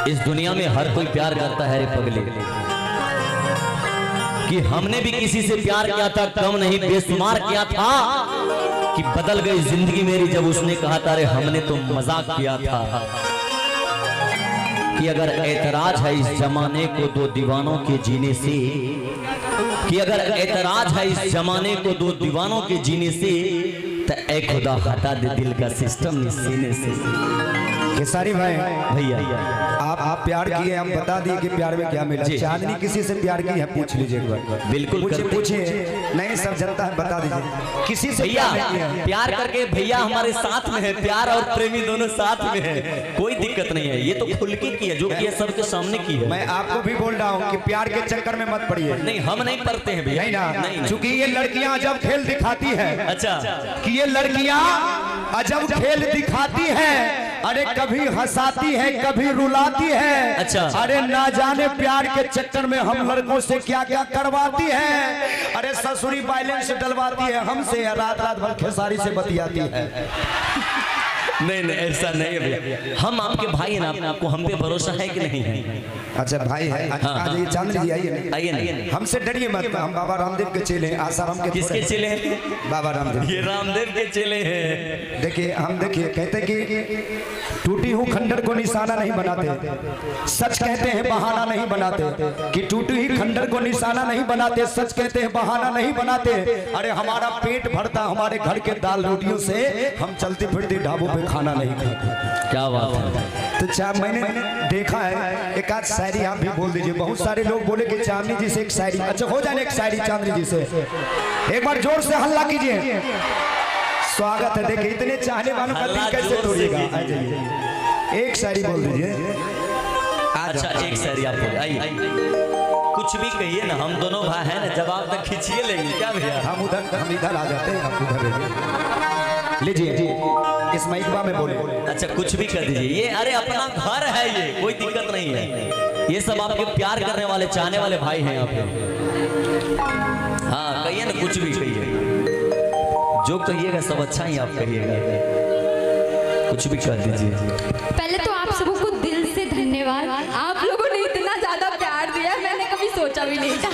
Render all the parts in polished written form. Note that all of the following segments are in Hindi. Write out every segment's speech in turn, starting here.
इस दुनिया में हर कोई प्यार करता है रे पगले, कि हमने भी किसी से प्यार किया था, कम नहीं बेशुमार किया था, कि बदल गई जिंदगी मेरी जब उसने कहा था रे हमने तो मजाक किया था। कि अगर ऐतराज है इस जमाने को दो दीवानों के जीने से, कि अगर ऐतराज है इस जमाने को दो दीवानों के जीने से, तो ऐ खुदा हटा दे दिल का सिस्टम सीने से। खेसारी भाई भैया आप प्यार किए, हम बता दिए कि प्यार में क्या मिला। चांदनी किसी से प्यार की है, पूछ लीजिए एक बार। बिल्कुल पूछिए, नहीं सब जनता है, बता दीजिए किसी से भैया प्यार करके। भैया हमारे साथ में है, प्यार और प्रेमी दोनों साथ में है, कोई दिक्कत नहीं है। ये तो खुल के की है, जो किया सबके सामने की है। मैं आपको भी बोल रहा हूँ कि प्यार के चक्कर में मत पड़िए। नहीं हम नहीं पढ़ते हैं भैया, नहीं ना, चूंकि ये लड़कियां जब खेल दिखाती है, अच्छा कि ये लड़कियां अजब खेल दिखाती है, अरे कभी हंसाती है कभी रुलाती है, अच्छा अरे ना जाने प्यार के चक्कर में हम लड़कों से क्या क्या करवाती है। अरे ससुरी बैलेंस डलवाती है हमसे, रात रात भर खेसारी से बतियाती है। नहीं नहीं ऐसा नहीं है भैया, हम आपके भाई हैं ना, आपको हम पे भरोसा है कि नहीं है? अच्छा भाई है, आ जाइए चांदनी जी, आइए आइए। हमसे डरिए मत, हम बाबा रामदेव के चेले हैं। आसाराम के किसके चेले हैं? बाबा रामदेव। ये रामदेव के चेले हैं। देखिए हम देखिए कहते कि टूटी हुई खंडर को निशाना नहीं बनाते, सच कहते हैं बहाना नहीं बनाते। कि टूटी हुई खंडर को निशाना नहीं बनाते, सच कहते हैं बहाना नहीं बनाते। अरे हमारा पेट भरता हमारे घर के दाल रोटियों से, हम चलती फिरती ढाबों पे खाना नहीं खाते। क्या बात है। तो चाहे मैंने देखा है, एक आध शायरी आप भी बोल दीजिए। बहुत सारे लोग बोले कि चांदनी जी से एक शायरी, अच्छा हो जाए एक शायरी चांदनी जी से, एक बार जोर से हल्ला कीजिए। स्वागत है। देखिए इतने चाहने वालों का दिल कैसे तोड़िएगा। आ जाइए, एक शायरी बोल दीजिए। अच्छा एक शायरी आप बोलिए, आइए कुछ भी कहिए ना, हम दोनों भाई हैं ना, जवाब तक खींचिए लेंगे क्या भैया? हम इधर आ जाते हैं, आप उधर लीजिए जी, इस माइकवा में बोले। अच्छा कुछ भी कर दीजिए, ये अरे अपना घर है, ये कोई दिक्कत नहीं है। ये सब आपके प्यार करने वाले चाहने वाले भाई हैं यहाँ पे। हाँ कहिए ना, कुछ भी कहिए, जो कहिएगा सब अच्छा ही आप कहिएगा, कुछ भी कर दीजिए। पहले तो आप सबों को दिल से धन्यवाद, आप लोगों ने इतना ज्यादा प्यार दिया, मैंने कभी सोचा भी नहीं था।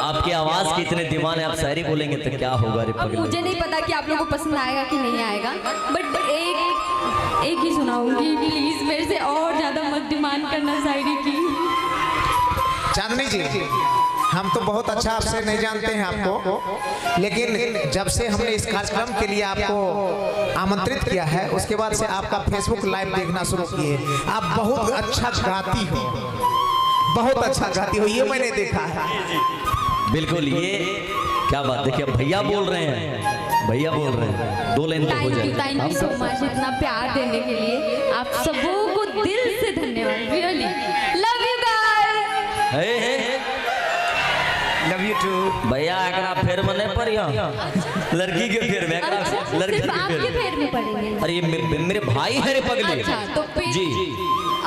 आपकी आवाज के इतने दीवाने, आप शायरी बोलेंगे तो क्या होगा रे पगले। मुझे नहीं पता कि आप लोगों को पसंद आएगा कि नहीं आएगा, बट एक ही सुनाऊंगी, प्लीज मेरे से और ज्यादा मत डिमांड करना शायरी की। चांदनी जी हम तो बहुत अच्छा आपसे नहीं जानते हैं आपको, लेकिन जब से हमने इस कार्यक्रम के लिए आपको आमंत्रित किया है, उसके बाद से आपका फेसबुक लाइव देखना शुरू किए। आप बहुत अच्छा गाती हो, बहुत अच्छा गाती हो, ये मैंने देखा है। बिल्कुल, ये क्या बात। देखिए भैया बोल रहे हैं, भैया बोल रहे हैं, दो लाइन तो हो जाएगी। थैंक यू सो मच इतना प्यार देने के लिए, आप सबों को दिल से धन्यवाद। Really love you guys, love you too. भैया एकरा फेर में नहीं पड़िया, लड़की के फेर में, लड़की सिर्फ आपके के फेर में पड़ेंगे। अरे ये मेरे भाई है रे पगले। अच्छा तो फिर जी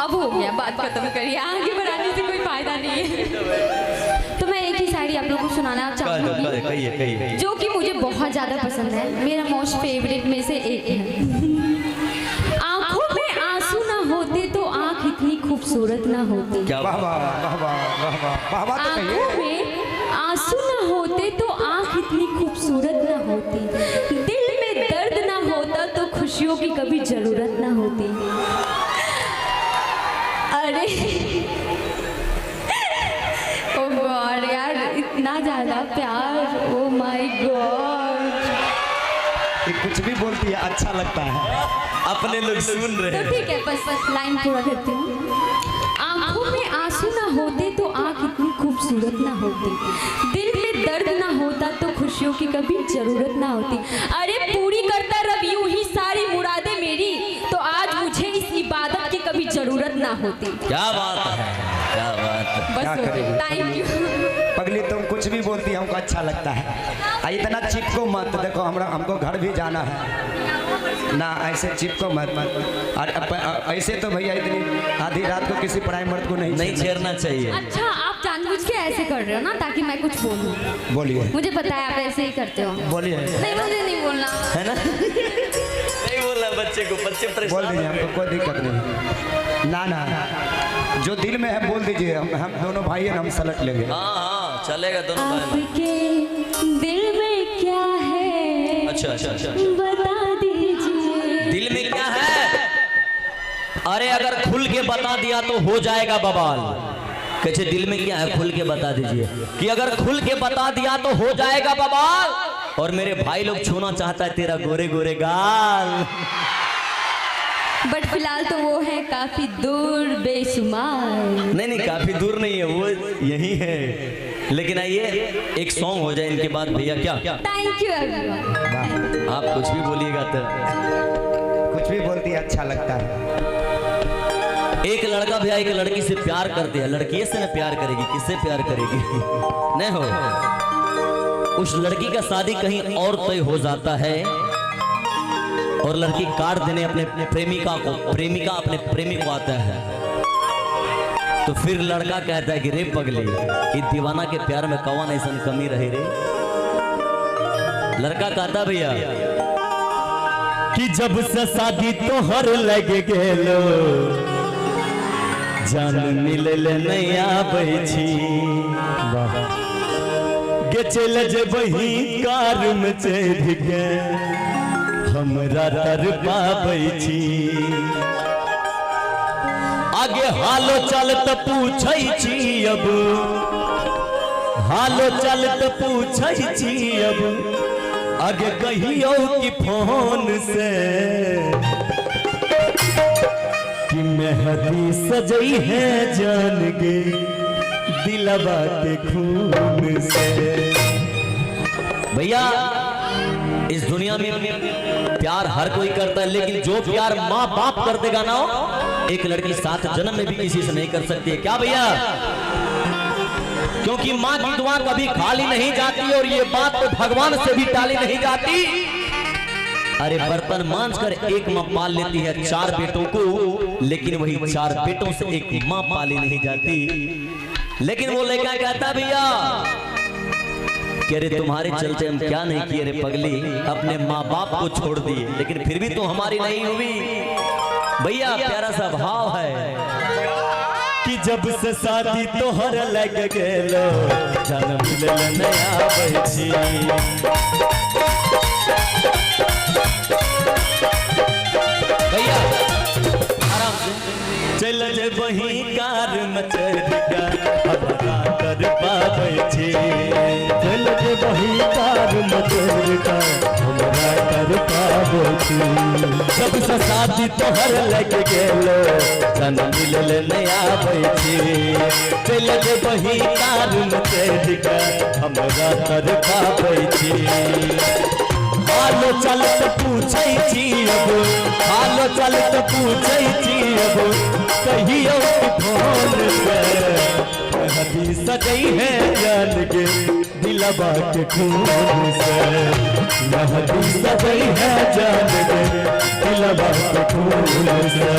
अब हो गया, बात खत्म करिए, आगे बढ़ाने से कोई फायदा नहीं है। तो मैं एक ही शायरी आप लोगों को सुनाना चाहूँगी, कहिए। जो कि मुझे बहुत ज्यादा पसंद है, मेरा मोस्ट फेवरेट में से एक है। आंखों में आंसू ना होते तो आंख इतनी खूबसूरत ना होती। क्या वाह वाह वाह वाह वाह वाह। आंखों में आंसू ना होते तो आंख इतनी खूबसूरत ना होती, दिल में दर्द ना होता तो खुशियों की कभी जरूरत ना होती। अरे ओ गॉड यार, इतना ज्यादा प्यार, ओ माय गॉड। कुछ भी बोलती है अच्छा लगता है, अपने लोग सुन रहे हैं। तो ठीक है, बस लाइन पूरा करती हूँ। आंखों में आंसू ना होते तो आंख इतनी खूबसूरत ना होती, दिल में दर्द ना होता तो खुशियों की कभी जरूरत ना होती। अरे पूरी करता रब यूं ही सारी मुरादें मेरी, तो आज मुझे इस इबादत की कभी जरूरत ना होती। क्या बात है, क्या बात है। बस थैंक यू। पगली तुम कुछ भी बोलती है हमको अच्छा लगता है। इतना चिपको मत, देखो हमको घर भी जाना है ना, ऐसे चिपको मत। और ऐसे तो भैया इतनी आधी रात को किसी पराई मर्द को नहीं छेड़ना चाहिए। अच्छा आप जानबूझ के ऐसे कर रहे हो ना ताकि मैं कुछ बोलूं। बोलिए मुझे पता है आप ऐसे ही करते हो। बोलिए। नहीं मुझे नहीं बोलना है ना। नहीं बोलना बच्चे को, बच्चे बोल परेशान दीजिए, हमको कोई दिक्कत नहीं। ना ना, जो दिल में है बोल दीजिए। हम दोनों भाई हैं, हम सलट लेंगे। हाँ चलेगा दोनों भाई में। आपके दिल में क्या है अच्छा बता दीजिए। दिल में क्या है? अरे अगर खुल के बता दिया तो हो जाएगा बवाल। कैसे दिल में क्या है खुल के बता दीजिए, कि अगर खुल के बता दिया तो हो जाएगा बवाल। और मेरे भाई लोग छूना चाहता है तेरा गोरे गोरे गाल। बट फिलहाल तो वो है काफी दूर बेशुमार। नहीं काफी दूर नहीं है, वो यही है। लेकिन आइए एक सॉन्ग हो जाए इनके बाद भैया। क्या थैंक यू एवरीवन। आप कुछ भी बोलिएगा तो कुछ भी बोलती है अच्छा लगता है। एक लड़का भैया एक लड़की से प्यार करते हैं, लड़की से ना प्यार करेगी, किससे प्यार करेगी? नहीं हो। उस लड़की का शादी कहीं और तय हो जाता है और लड़की काट देने अपने प्रेमिका अपने प्रेमी को आता है। तो फिर लड़का कहता है कि रे पगली, ये दीवाना के प्यार में कौन ऐसा कमी रहे रे। लड़का कहता भैया कि जब से शादी तोहर लगे गेलो जान मिलल नहीं आबै छी, गे चल जेबही कार में चढ़ के हमरा तर पाबै छी। आगे हालो चल त पूछै छी अब, हालो चल त पूछै छी अब, आगे कहियो कि फोन से कि मेहंदी सजई है जान गे दिलवा के खून से। भैया इस दुनिया में प्यार हर कोई करता है, लेकिन जो प्यार माँ बाप कर देगा ना, एक लड़की 7 जन्म में भी किसी से नहीं कर सकती है। क्या भैया? क्योंकि माँ की दुआ कभी खाली नहीं जाती और ये बात तो भगवान से भी टाली नहीं जाती। अरे बर्तन मांझ कर एक माँ पाल लेती है 4 बेटों को, लेकिन वही 4 बेटों से एक माँ पाली नहीं जाती। लेकिन वो लड़का कहता भैया कि अरे तुम्हारे चलते हम क्या नहीं किए रे पगली, अपने माँ बाप को छोड़ दिए, लेकिन फिर भी तो हमारी नहीं हुई। भैया प्यारा सा भाव है कि जब से शादी तोहर लग गेलो जन्म मिलल नया बैठी। भैया आराम से चल जे वही कार में चढ़ के हमरा कर पाबै छी, चल जे वही कार में चढ़ के हमरा कर पाबै छी। जब से शादी तोहर लग गेलो जन्म मिलल नया बैठी, चल जे वही कार में चढ़ के हमरा कर पाबै छी। हालो चल तो पूछै छी अब, हालो चल तो पूछै छी अब, कहियो फोन से मेहंदी सजई है जान के दिलवा के खून से, मेहंदी सजई है जान के दिलवा के खून से।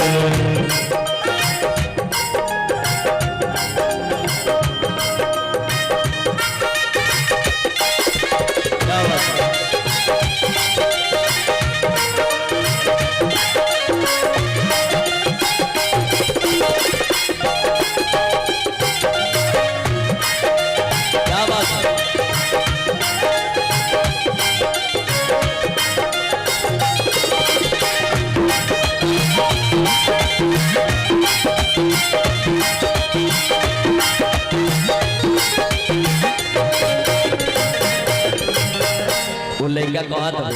वो लड़का कहा था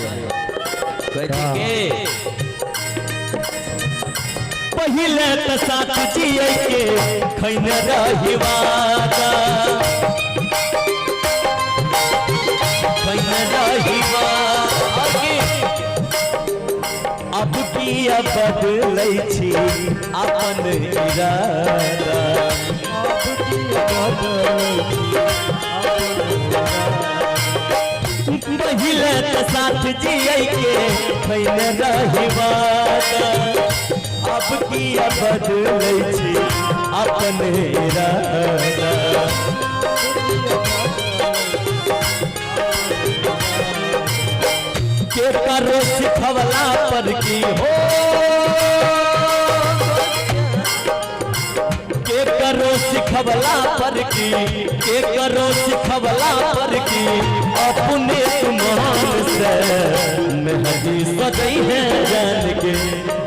के पहले तो साथ जिए के खैन रही वादा, खैन रही वादा, अब किया बदलै छी अपन इरादा, अब किया बदलै पहले तो साथ जिए के खैन रही वादा, अब किया बदलै छी अपने इरादा के करो सिखवला पर की हो के करो सिखवला पर की के करो सिखवला पर की अपने तुमान से मेहदी सजई है जान के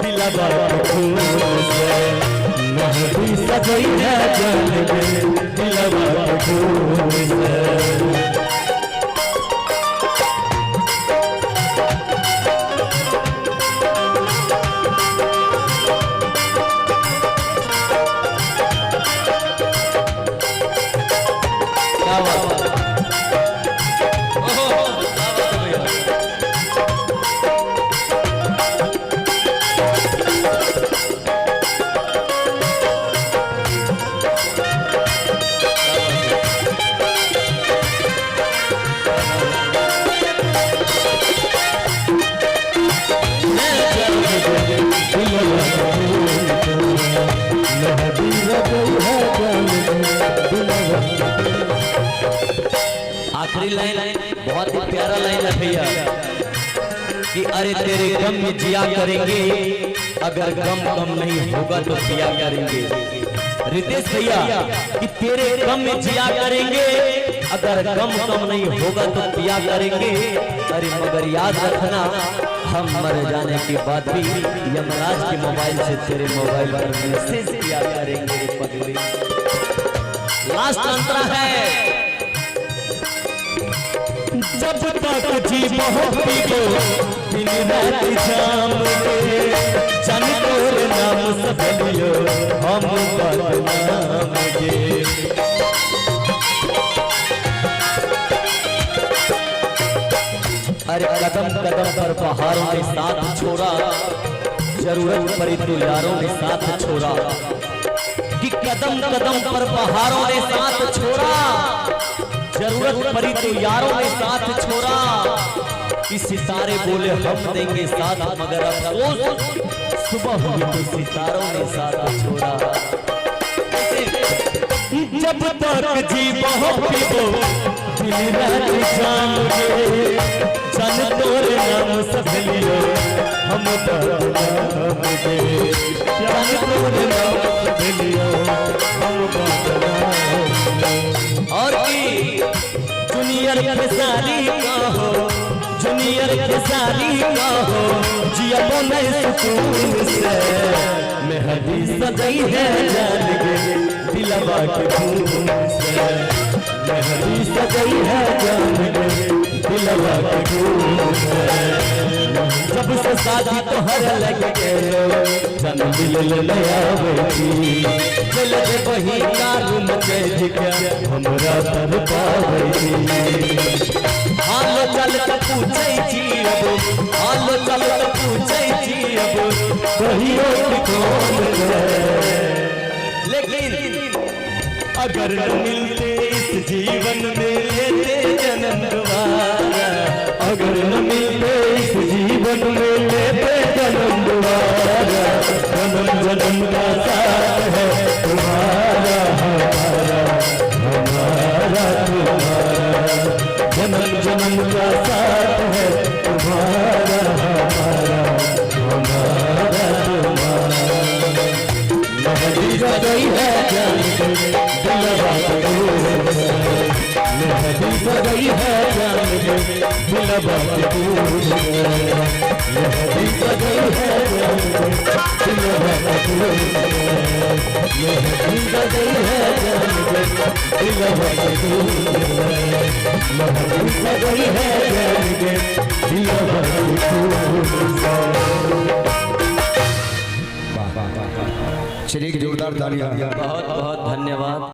दिलवा के खून से मेहदी सजई है जान के दिलवा के खून से आखिरी लाइन बहुत ही प्यारा लाइन है भैया कि अरे तेरे गम में जिया करेंगे अगर गम कम नहीं होगा तो पिया करेंगे। रितेश भैया कि तेरे गम में जिया करेंगे अगर गम कम नहीं होगा तो पिया करेंगे। अरे मगर याद रखना हम मर जाने के बाद भी यमराज के मोबाइल से तेरे मोबाइल पर मैसेज किया करेंगे पगली। लास्ट अंतरा है जब तक जी बहुत पीबो दिन रात शाम रे जन तोर नाम सब लियो हम बदनाम गे अरे कदम कदम पर पहाड़ों ने साथ छोड़ा जरूरत पड़ी तो यारों ने साथ छोड़ा कि कदम कदम पर पहाड़ों ने साथ छोड़ा जरूरत पड़ी तो यारों ने साथ छोड़ा कि सितारे बोले हम देंगे साथ मगर अफसोस सुबह हुई तो सितारों ने साथ छोड़ा। जब तक जी बहुत पीबो दिन रात शाम रे जन तोर नाम सब लियो हम बदनाम गे जन तोर नाम सब लियो हम बदनाम और की जूनियर के साली का हो जूनियर के साली का हो जिया बोले सुकून से मेहदी सजई है जान के दिलवा के खून से मेहदी सजई है जान के दिलवा के खून से जब से शादी तोहर लग गए जन दिल नया बेटी चल दे वही कालूम के जिक्र हमरा पर पावई हालो चल त पूछै छी अब हालो चल त पूछै छी अब वही कौन है लेकिन अगर न मिलते इस जीवन में लेते जन्म दोबारा अगर न मिलते इस जीवन में लेते जन्म दोबारा जन्म जन्म का साथ है तुम्हारा हमारा तुम्हारा जन्म जन्म का साथ है तुम्हारा हमारा तुम्हारा मेहदी सजई है जान के दिलवा के खून से मेहदी सजई है जान के दिलवा के खून से मेहदी सजई है जान के दिलवा के खून से मेहदी सजई है जान के दिलवा के खून से मेहदी सजई है जान के दिलवा के खून से। चलिए जोरदार तालियां। बहुत बहुत धन्यवाद।